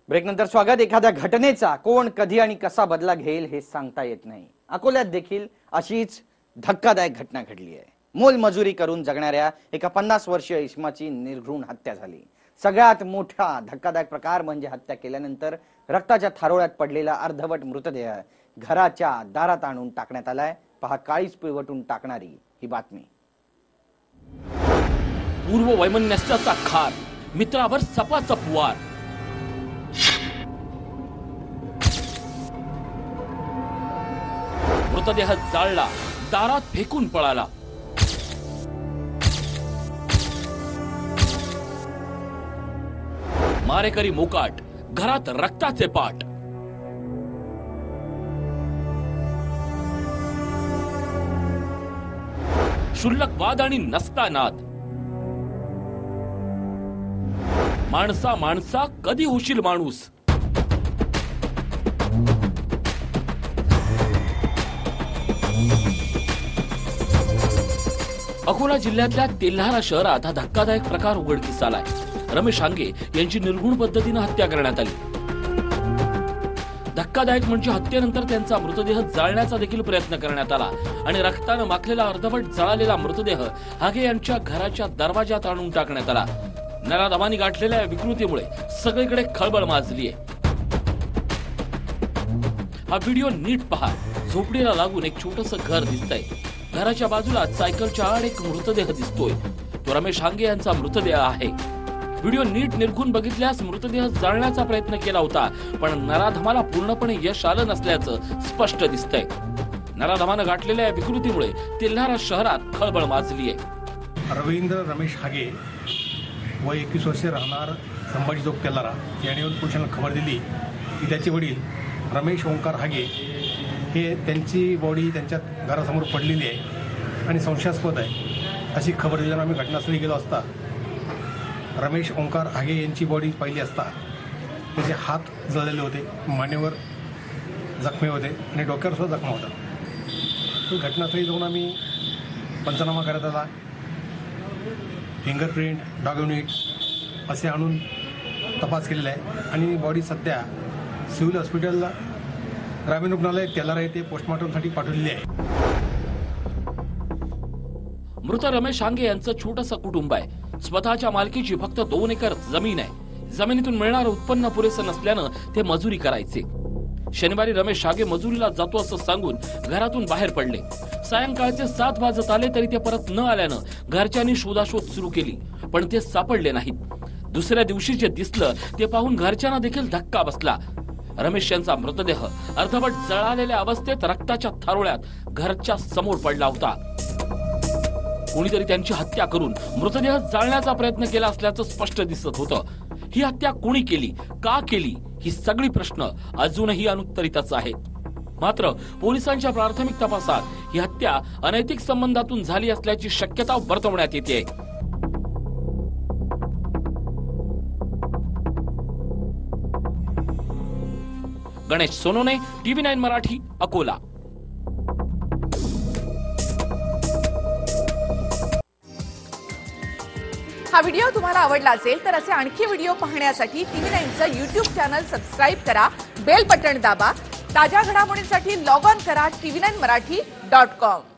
ब्रेकनंतर स्वागत। एखाद्या घटनेचा कोण कधी आणि कसा बदला घेईल हे सांगता येत नाही। अकोल्यात देखील अशीच धक्कादायक घटना घडली आहे। मोलमजुरी करून जगणाऱ्या एका 50 वर्षीय इस्माची निर्घृण हत्या झाली। सगळ्यात मोठा धक्कादायक प्रकार म्हणजे हत्या केल्यानंतर रक्ताच्या थारोळ्यात पडलेला अर्धवट मृतदेह घराच्या दारात आणून टाकण्यात आलाय। पहा काळीच पिळवटून टाकणारी ही बातमी। पूर्व वैमनस्याचा खार, मित्रावर सपासप वार। मृतदेह जाळला, दारात फेकून पळाला। मारेकरी मोकाट, घरात रक्ताचे पाट। शुल्लक वाद आणि नसता नाद। माणसा माणसा कधी होशील माणूस। अकोला जिल्ह्यातल्या तेल्हारा शहरात हा धक्कादायक प्रकार उघडकीस आलाय। रमेश हांगे यांची निर्घृण पद्धतीने हत्या करण्यात आली। धक्कादायक म्हणजे हत्येनंतर त्यांचा मृतदेह जाळण्याचा देखील प्रयत्न करण्यात आला आणि रक्ताने माखलेला अर्धवट जळालेला मृतदेह हागे यांच्या घराच्या दरवाजात आणून टाकण्यात आला। नराधमांनी गाठलेल्या विकृतीमुळे सगळीकडे खळबळ माजली आहे। हा व्हिडिओ नीट पहा। झोपडीला लागून एक छोटंसं घर दिसतंय। घराच्या बाजूला सायकलच्या आड एक मृतदेह दिसतोय। तो रमेश हांगे यांचा मृतदेह आहे। व्हिडिओ नीट निरखून बघितल्यास मृतदेह जाळण्याचा प्रयत्न केला होता, पण नराधमाला पूर्णपणे यश आलं नसल्याचं स्पष्ट दिसतंय। नराधमानं गाठलेल्या विकृतीमुळे तेल्हारा शहरात खळबळ माजली आहे। रवींद्र रमेश हागे वय 21 वर्षे, राहणार संभाजी चौक तेल्हारा याने पोलिसांना खबर दिली की त्याचे वडील रमेश ओंकार हागे हे त्यांची बॉडी त्यांच्या घरासमोर पडलेली आहे आणि संशयास्पद आहे अशी खबर दिल्यानं आम्ही घटनास्थळी गेलो असता रमेश ओंकार हागे यांची बॉडी पाहिली असता त्याचे हात जळलेले होते, मानेवर जखमी होते आणि डोक्यावर सुद्धा जखमा होता। तो घटनास्थळी जाऊन आम्ही पंचनामा करत आला, फिंगरप्रिंट, डॉग युनिट असे आणून तपास केलेला आहे आणि बॉडी सध्या सिव्हिल हॉस्पिटलला ग्रामीण रुग्णालय तेल्हारा येथे पोस्टमॉर्टमसाठी पाठवलेली आहे। मृत रमेश हांगे यांचं छोटंसं कुटुंब आहे। स्वतःच्या मालकीची फक्त 2 एकर जमीन आहे। जमिनीतून मिळणारं उत्पन्न पुरेसं नसल्यानं ते मजुरी करायचे। शनिवारी रमेश हागे मजुरीला जातो असं सांगून घरातून बाहेर पडले। सायंकाळचे 7 वाजत आले तरी ते परत न आल्यानं घरच्यांनी शोधाशोध सुरू केली, पण ते सापडले नाहीत। दुसऱ्या दिवशी जे दिसलं ते पाहून घरच्यांना देखील धक्का बसला। रमेश यांचा मृतदेह अर्धवट जळालेल्या अवस्थेत रक्ताच्या थारोळ्यात घरच्या समोर पडला होता। कोणीतरी त्यांची हत्या करून मृतदेह जाळण्याचा प्रयत्न केला असल्याचं स्पष्ट दिसत होतं। ही हत्या कोणी केली, का केली, ही सगळी प्रश्न अजूनही अनुत्तरितच आहेत। मात्र पोलिसांच्या प्राथमिक तपासात ही हत्या अनैतिक संबंधातून झाली असल्याची शक्यता वर्तवण्यात येते। गणेश सोनोने, TV9 मराठी, अकोला। हा व्हिडिओ तुम्हाला आवडला असेल तर असे आणखी व्हिडिओ पाहण्यासाठी TV9चं YouTube चॅनल सबस्क्राइब करा, बेल बटन दाबा। ताज्या घडामोडींसाठी लॉग ऑन करा tv9marathi.com।